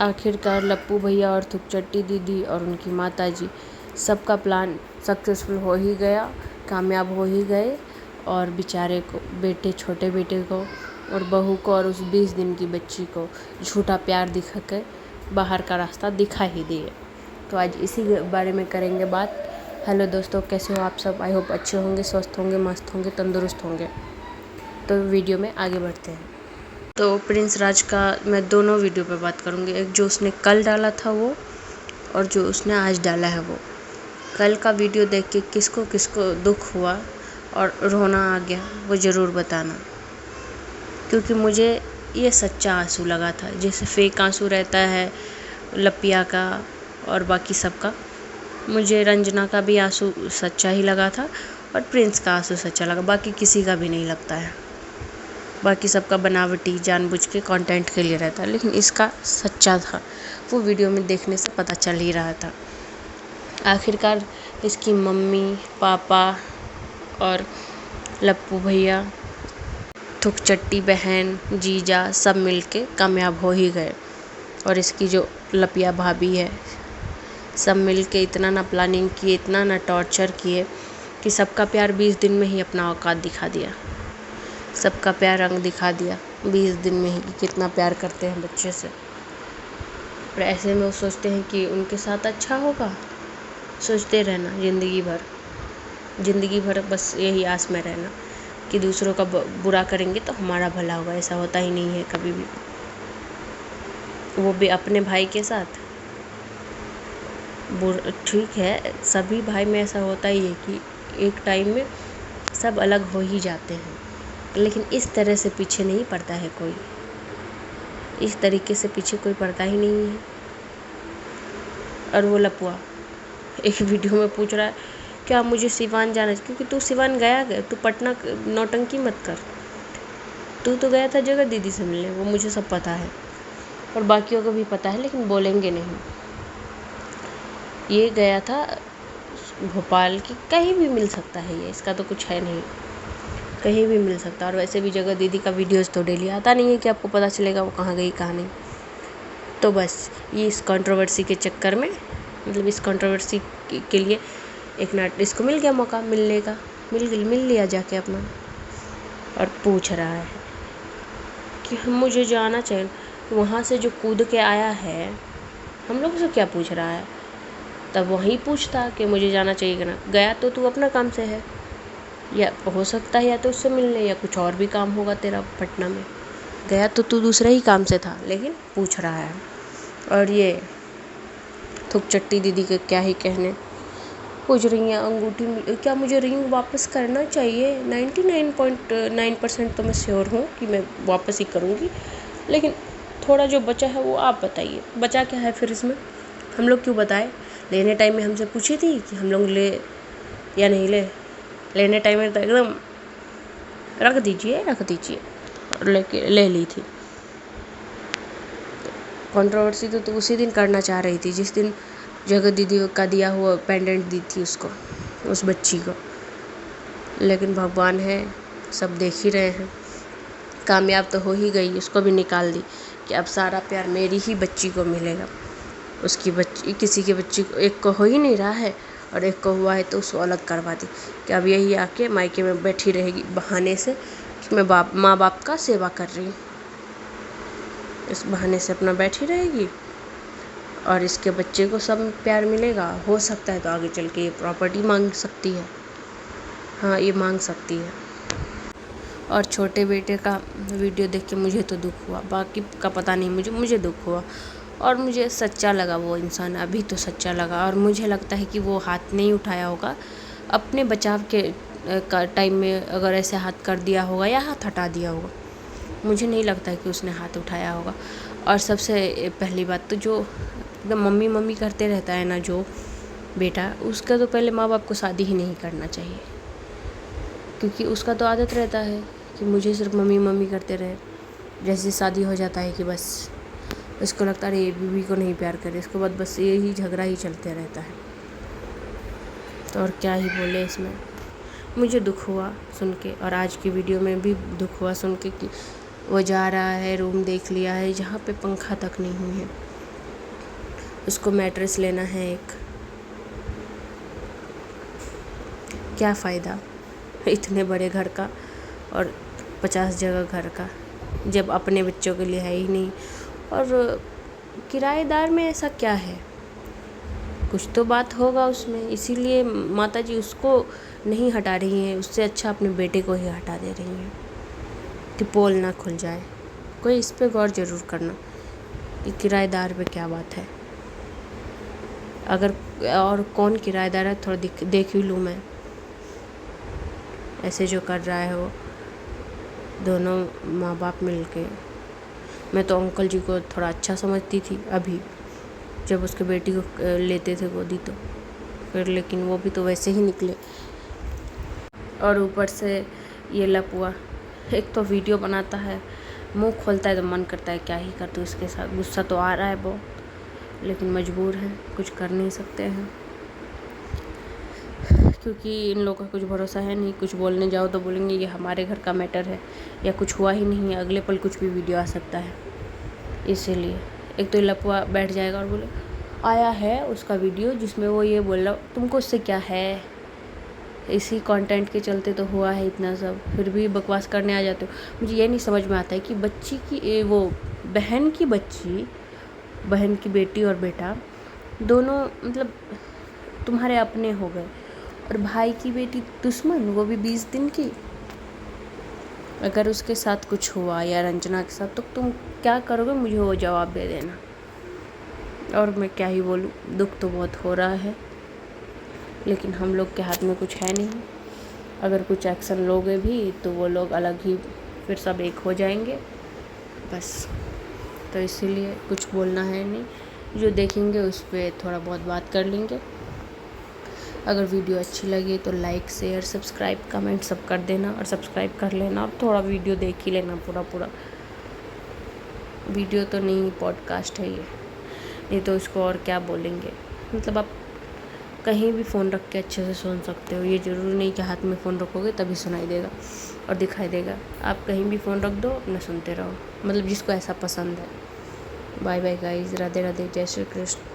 आखिरकार लप्पू भैया और थुकचट्टी दीदी और उनकी माताजी सबका प्लान सक्सेसफुल हो ही गया, कामयाब हो ही गए। और बेचारे को, छोटे बेटे को और बहू को और उस 20 दिन की बच्ची को झूठा प्यार दिखा के बाहर का रास्ता दिखा ही दिए। तो आज इसी बारे में करेंगे बात। हेलो दोस्तों, कैसे हो आप सब? आई होप अच्छे होंगे, स्वस्थ होंगे, मस्त होंगे, तंदुरुस्त होंगे। तो वीडियो में आगे बढ़ते हैं। तो प्रिंस राज का मैं दोनों वीडियो पे बात करूँगी, एक जो उसने कल डाला था वो, और जो उसने आज डाला है वो। कल का वीडियो देख के किसको किसको दुख हुआ और रोना आ गया वो ज़रूर बताना, क्योंकि मुझे ये सच्चा आंसू लगा था। जैसे फेक आंसू रहता है लपिया का और बाकी सबका, मुझे रंजना का भी आंसू सच्चा ही लगा था और प्रिंस का आंसू सच्चा लगा। बाकी किसी का भी नहीं लगता है, बाकी सबका बनावटी जानबूझ के कंटेंट के लिए रहता है, लेकिन इसका सच्चा था। वो वीडियो में देखने से पता चल ही रहा था। आखिरकार इसकी मम्मी, पापा और लप्पू भैया, थुकचट्टी बहन, जीजा सब मिलके कामयाब हो ही गए। और इसकी जो लपिया भाभी है, सब मिलके इतना ना प्लानिंग किए, इतना ना टॉर्चर किए कि सबका प्यार 20 दिन में ही अपना औकात दिखा दिया। सबका प्यार रंग दिखा दिया 20 दिन में ही कि कितना प्यार करते हैं बच्चे से। और ऐसे में वो सोचते हैं कि उनके साथ अच्छा होगा। सोचते रहना ज़िंदगी भर बस यही आस में रहना कि दूसरों का बुरा करेंगे तो हमारा भला होगा। ऐसा होता ही नहीं है कभी भी, वो भी अपने भाई के साथ। ठीक है, सभी भाई में ऐसा होता ही है कि एक टाइम में सब अलग हो ही जाते हैं, लेकिन इस तरह से पीछे नहीं पड़ता है कोई। इस तरीके से पीछे कोई पड़ता ही नहीं है। और वो लपुआ एक वीडियो में पूछ रहा है क्या मुझे सिवान जाना चाहिए, क्योंकि तू सिवान गया, तू पटना नौटंकी मत कर। तू तो गया था जगह दीदी से मिलने, वो मुझे सब पता है और बाकियों को भी पता है, लेकिन बोलेंगे नहीं। ये गया था भोपाल की, कहीं भी मिल सकता है ये, इसका तो कुछ है नहीं, कहीं भी मिल सकता है। और वैसे भी जगह दीदी का वीडियोज़ तो डेली आता नहीं है कि आपको पता चलेगा वो कहाँ गई कहाँ नहीं। तो बस ये इस कंट्रोवर्सी के चक्कर में, मतलब इस कंट्रोवर्सी के लिए एक नाट इसको मिल गया मौका मिलने का, मिल लिया जाके अपना। और पूछ रहा है कि मुझे जाना चाहिए। वहाँ से जो कूद के आया है, हम लोग से क्या पूछ रहा है? तब वहीं पूछता कि मुझे जाना चाहिए कि ना। गया तो तू अपना काम से है, या हो सकता है या तो उससे मिलने या कुछ और भी काम होगा तेरा पटना में। गया तो तू दूसरे ही काम से था, लेकिन पूछ रहा है। और ये थुकचट्टी दीदी के क्या ही कहने, पूछ रही हैं अंगूठी क्या मुझे रिंग वापस करना चाहिए। 99.9% तो मैं श्योर हूँ कि मैं वापस ही करूँगी, लेकिन थोड़ा जो बचा है वो आप बताइए। बचा क्या है फिर इसमें? हम लोग क्यों बताए? लेने टाइम में हमसे पूछी थी कि हम लोग ले या नहीं ले। लेने टाइम में तो एकदम रख दीजिए और ले ली थी। कंट्रोवर्सी तो उसी दिन करना चाह रही थी जिस दिन जगह दीदी का दिया हुआ पेंडेंट दी थी उसको, उस बच्ची को। लेकिन भगवान है, सब देख ही रहे हैं, कामयाब तो हो ही गई। उसको भी निकाल दी कि अब सारा प्यार मेरी ही बच्ची को मिलेगा। उसकी बच्ची, किसी की बच्ची को, एक को हो ही नहीं रहा है और एक को हुआ है तो उसको अलग करवा दी कि अब यही आके मायके में बैठी रहेगी बहाने से कि मैं माँ बाप का सेवा कर रही हूँ। इस बहाने से अपना बैठी रहेगी और इसके बच्चे को सब प्यार मिलेगा। हो सकता है तो आगे चल के ये प्रॉपर्टी मांग सकती है, हाँ ये मांग सकती है। और छोटे बेटे का वीडियो देख के मुझे तो दुख हुआ, बाकी का पता नहीं, मुझे दुख हुआ और मुझे सच्चा लगा वो इंसान। अभी तो सच्चा लगा और मुझे लगता है कि वो हाथ नहीं उठाया होगा अपने बचाव के टाइम में। अगर ऐसे हाथ कर दिया होगा या हाथ हटा दिया होगा, मुझे नहीं लगता है कि उसने हाथ उठाया होगा। और सबसे पहली बात तो जो एकदम मम्मी मम्मी करते रहता है ना जो बेटा, उसका तो पहले माँ बाप को शादी ही नहीं करना चाहिए, क्योंकि उसका तो आदत रहता है कि मुझे सिर्फ मम्मी मम्मी करते रहे। जैसे शादी हो जाता है कि बस इसको लगता है ये बीवी को नहीं प्यार करे, इसके बाद बस यही झगड़ा ही चलते रहता है। तो और क्या ही बोले इसमें। मुझे दुख हुआ सुन के, और आज की वीडियो में भी दुख हुआ सुन के कि वो जा रहा है, रूम देख लिया है जहाँ पे पंखा तक नहीं है। उसको मैट्रेस लेना है एक। क्या फ़ायदा इतने बड़े घर का और 50 जगह घर का, जब अपने बच्चों के लिए है ही नहीं। और किराएदार में ऐसा क्या है, कुछ तो बात होगा उसमें, इसीलिए माताजी उसको नहीं हटा रही हैं। उससे अच्छा अपने बेटे को ही हटा दे रही हैं कि पोल ना खुल जाए। कोई इस पे गौर ज़रूर करना कि किराएदार पे क्या बात है। अगर और कौन किराएदार है थोड़ा देख ही लूँ मैं। ऐसे जो कर रहा है वो दोनों माँ बाप मिलके। मैं तो अंकल जी को थोड़ा अच्छा समझती थी अभी, जब उसके बेटी को लेते थे गोदी तो फिर, लेकिन वो भी तो वैसे ही निकले। और ऊपर से ये लपुआ, एक तो वीडियो बनाता है, मुंह खोलता है तो मन करता है क्या ही कर दूँ इसके साथ। गुस्सा तो आ रहा है बहुत, लेकिन मजबूर हैं, कुछ कर नहीं सकते हैं, क्योंकि इन लोगों का कुछ भरोसा है नहीं। कुछ बोलने जाओ तो बोलेंगे ये हमारे घर का मैटर है, या कुछ हुआ ही नहीं है, अगले पल कुछ भी वीडियो आ सकता है। इसीलिए एक तो लपुआ बैठ जाएगा और बोले आया है उसका वीडियो जिसमें वो ये बोल रहा तुमको उससे क्या है। इसी कंटेंट के चलते तो हुआ है इतना सब, फिर भी बकवास करने आ जाते हो। मुझे ये नहीं समझ में आता है कि बच्ची की वो बहन की बच्ची, बहन की बेटी और बेटा दोनों मतलब तुम्हारे अपने हो गए, और भाई की बेटी दुश्मन, वो भी 20 दिन की। अगर उसके साथ कुछ हुआ या रंजना के साथ तो तुम क्या करोगे, मुझे वो जवाब दे देना। और मैं क्या ही बोलूँ, दुख तो बहुत हो रहा है, लेकिन हम लोग के हाथ में कुछ है नहीं। अगर कुछ एक्शन लोगे भी तो वो लोग अलग ही फिर सब एक हो जाएंगे बस। तो इसीलिए कुछ बोलना है नहीं, जो देखेंगे उस पर थोड़ा बहुत बात कर लेंगे। अगर वीडियो अच्छी लगी तो लाइक शेयर सब्सक्राइब कमेंट सब कर देना, और सब्सक्राइब कर लेना, और थोड़ा वीडियो देख ही लेना पूरा। वीडियो तो नहीं, पॉडकास्ट है ये, नहीं तो इसको और क्या बोलेंगे। मतलब आप कहीं भी फ़ोन रख के अच्छे से सुन सकते हो, ये ज़रूरी नहीं कि हाथ में फ़ोन रखोगे तभी सुनाई देगा और दिखाई देगा। आप कहीं भी फ़ोन रख दो, अपना सुनते रहो, मतलब जिसको ऐसा पसंद है। Bye bye guys, Radhe Radhe, जय श्री कृष्ण।